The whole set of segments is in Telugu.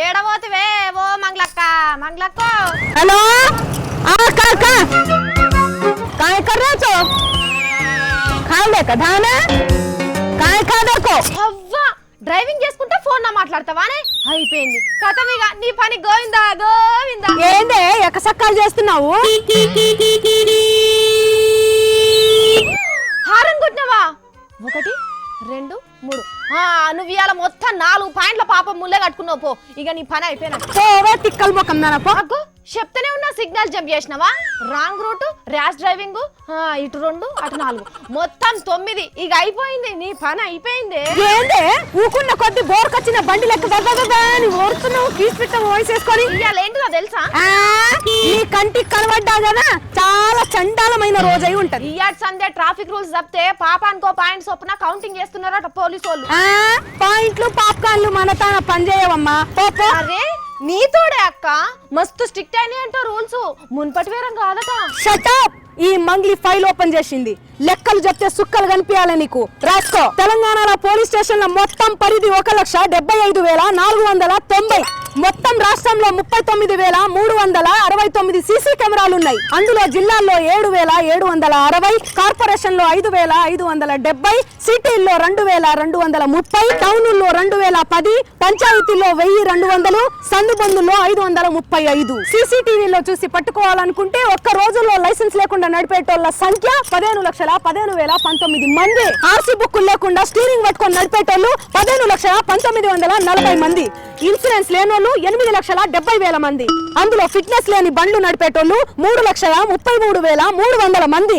ఏడబోతువే ఓ మంగళక్క मंगलक्क हेलो का काय कर रहे हो खाए लेकर धान काय खा देखो అవ్వా డ్రైవింగ్ చేసుకుంటా ఫోన్ నా మాట్లాడతావానే అయిపోయింది కథమిగా నీ పని గోవిందా గోవిందా ఏందే ఎకసక్కాలు చేస్తున్నావు హారన్ కొట్టినవా 1 2 3 నువ్వు ఇవాళ మొత్తం 4 పాయింట్ల పాపం ముల్లే కట్టుకున్నావు పో ఇక నీ పని అయిపోయినా పోవే తిక్కల ముఖం నానపో అగ్గో చెప్తూనే ఉన్నా సిగ్నల్ జంప్ చేసినావా రాంగ్ రూట్ ర్యాష్ డ్రైవింగ్ ఇటు 2 అటు 4 మొత్తం 9 ఇక అయిపోయింది నీ పని అయిపోయింది ఏందే ఊకున్న కొద్ది బోర్కొచ్చిన బండి లెక్క దద్దదని ఓడుతున్నావు కీస్ పెట్టావు వాయిస్ వేసుకొని ఇవాళ ఏంటిదో తెలుసా ఈ కంటికి కనబడ్డా కదా చాలా చండాలమైన రోజు అయి ఉంటది ఇయాట్ సండే ట్రాఫిక్ రూల్స్ చెప్తే పాపానికో పాయింట్స్ చొప్పున కౌంటింగ్ చేస్తున్నారట పోలీసు వాళ్ళు పాయింట్లు పాప్కార్న్లు మన తాన పనిచేయవమ్మా అరే నీతోడే అక్క మస్తు స్ట్రిక్ట్ అయినాయి అంట రూల్స్ మున్పటి వేరం కాదట షటప్ ఈ మంగ్లీ ఫైల్ ఓపెన్ చేసింది లెక్కలు చెప్తే సుక్కలు కనిపించాలి నీకు రాసుకో తెలంగాణలో పోలీస్ స్టేషన్ల మొత్తం పరిధి 1,75,490 మొత్తం రాష్ట్రంలో 39,369 సీసీ కెమెరాలు ఉన్నాయి అందులో జిల్లాల్లో 7,760 కార్పొరేషన్ లో 5,570 సిటీల్లో 2,230 టౌనుల్లో 2,010 పంచాయతీల్లో 1,200 సందుబందుల్లో 535 సీసీటీవీలో చూసి పట్టుకోవాలనుకుంటే ఒక్క రోజుల్లో లైసెన్స్ లేకుండా నడిపేటోళ్ల సంఖ్య 15,19 మంది ఆర్సీ బుక్కులు లేకుండా స్టీరింగ్ పట్టుకొని నడిపేటోళ్లు 15,19,40 మంది ఇన్సూరెన్స్ లేనోళ్ళు 8,70,000 మంది అందులో ఫిట్నెస్ లేని బండ్లు నడిపేటోళ్లు 3,33,300 మంది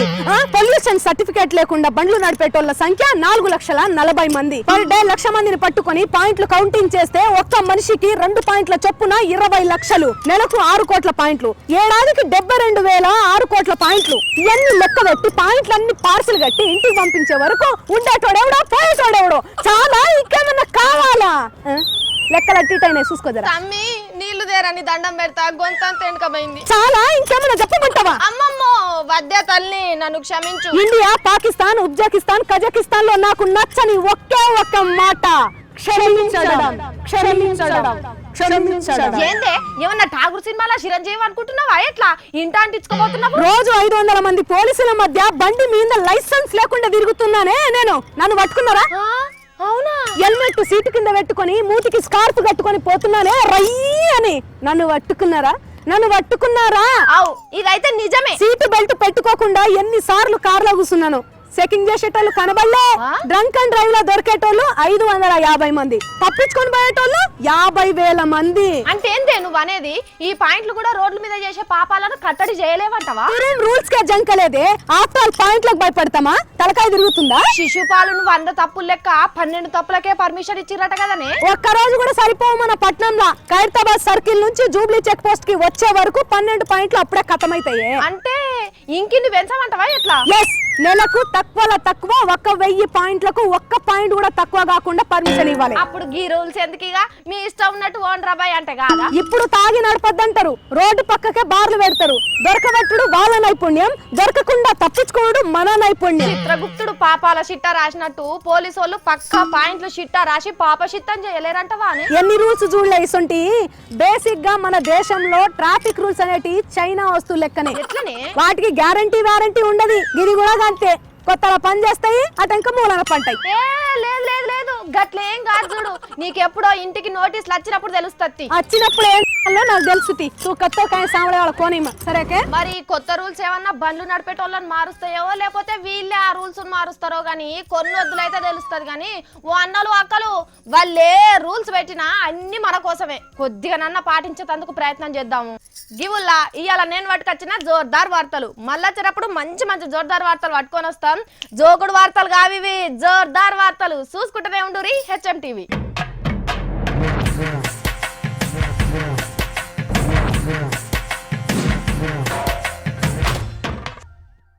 పొల్యూషన్ సర్టిఫికేట్ లేకుండా బండ్లు నడిపేటోళ్ల సంఖ్య 4,40,000 మంది పర్ డే 1,00,000 మందిని పట్టుకొని పాయింట్లు కౌంటింగ్ చేస్తే ఒక్క మనిషికి 2 పాయింట్ల చొప్పున 20 లక్షలు నెలకు 6 కోట్ల పాయింట్లు ఏడాదికి 72,006 కోట్ల పాయింట్లు ఇవన్నీ లెక్క పెట్టి పాయింట్లన్నీ పార్సల్ కట్టి ఇంటికి పంపించే వరకు ఉండేటోడెవడో పోయేటోడెవడో చాలా ఇంకేమన్నా కావాలా లెక్కలు అట్టిటైనా చూసుకోదరా తమ్మి నీళ్లు దేరని దండం పెడతా గొంతంత వెనుకబోయింది చాలా ఇంకేమన్నా చెప్పమంటావా అమ్మమ్మో వద్దే తల్లి నన్ను క్షమించు ఇండియా పాకిస్తాన్ ఉజ్బెకిస్తాన్ కజకిస్తాన్ లో నాకు నచ్చని ఒకే ఒక్క మాట క్షమించడం క్షమించడం క్షమించడం ఏందే ఏమన్నా ఠాగూర్ సినిమాలో చిరంజీవి అనుకుంటున్నావా ఎట్లా ఇంట అంటించుకోబోతున్నావు రోజు 500 మంది పోలీసుల మధ్య బండి మీద లైసెన్స్ లేకుండా తిరుగుతున్నానే నేను నన్ను పట్టుకున్నారా అవునా హెల్మెట్ సీటు కింద పెట్టుకొని మూతికి స్కార్ఫ్ కట్టుకొని పోతున్నానే రయ్యి అని నన్ను పట్టుకున్నారా ఇదైతే నిజమే సీటు బెల్ట్ పెట్టుకోకుండా ఎన్నిసార్లు కార్లో కూర్చున్నాను చెకింగ్ చేసేటోళ్ళు కనబడలే డ్రంక్ అండ్ డ్రైవ్ లో దొరికేటోళ్ళు 550 మంది తప్పించుకొని పోయేటోళ్ళు 50,000 మంది అంటే ఏందే నువ్వు అనేది ఈ పాయింట్లు కూడా రోడ్ల మీద చేసే పాపాలను కట్టడి చేయలేవంటవా రూల్స్ కే జంకలేదే ఆఫ్టర్ ఆల్ పాయింట్లకు భయపడతామా తలకాయ తిరుగుతుందా శిశుపాలను 100 తప్పులు లెక్క 12 తప్పులకే పర్మిషన్ ఇచ్చిరట కదనే ఒక్క రోజు కూడా సరిపోవు మన పట్నంలో ఖైరతాబాద్ సర్కిల్ నుంచి జూబ్లీ చెక్ పోస్ట్ కి వచ్చే వరకు 12 పాయింట్లు అప్పుడే ఖతమైతాయి అంటే ఇంకిన్ని పెంచమంటవా ఎట్లా ఎస్ నెలకు తక్కువ 1,000 పాయింట్లకు ఒక్క పాయింట్ కూడా తక్కువ కాకుండా పర్మిషన్ ఇవ్వాలి అప్పుడు గీ రూల్స్ ఎందుకుగా మీ ఇష్టం ఉన్నట్టు ఓన్ రాబాయ్ అంటే కాదా ఇప్పుడు తాగి నడపద్దంటారు రోడ్డు పక్కకే బార్లు పెడతారు దొరకబట్టుడు వాళ్ళ నైపుణ్యం దొరకకుండా తప్పించుకోవడు మన నైపుణ్యం చిత్రగుప్తుడు పాపాల చిట్టా రాసినట్టు పోలీసు వాళ్ళు పక్కా పాయింట్లు చిట్టా రాసి పాప చిత్తం చేయలేరంటవా ఎన్ని రూల్స్ చూడలే ఇసొంటి బేసిక్ గా మన దేశంలో ట్రాఫిక్ రూల్స్ అనేటి చైనా వస్తువు లెక్కనే వాటికి గ్యారంటీ వారంటీ ఉండదు ఇది కూడా అంతే కొత్తగా పని చేస్తాయి అటంక మూలన పంటాయి లేదు గట్లేం కాదు చూడు నీకెప్పుడో ఇంటికి నోటీసులు వచ్చినప్పుడు తెలుస్తుంది వచ్చినప్పుడు ఏం నాకు తెలుసుతి కొత్త సాంబడే వాళ్ళ కోనిమ సరేకే మరి కొత్త రూల్స్ ఏమన్నా బండ్లు నడిపేటోళ్ళని మారుస్తాయో లేకపోతే వీళ్ళే ఆ రూల్స్ మారుస్తారో గానీ కొన్ని వద్దులైతే తెలుస్తుంది గానీ ఓ అన్నలు అక్కలు వాళ్ళే రూల్స్ పెట్టినా అన్ని మన కోసమే కొద్దిగానన్నా పాటించేందుకు ప్రయత్నం చేద్దాము గివుల్లా ఇవాళ నేను పట్టుకొచ్చిన జోర్దార్ వార్తలు మళ్ళా వచ్చేటప్పుడు మంచి జోర్దార్ వార్తలు పట్టుకొని వస్తాం జోకుడు వార్తలు కావి జోర్దార్ వార్తలు చూసుకుంటూనే ఉండు HM TV.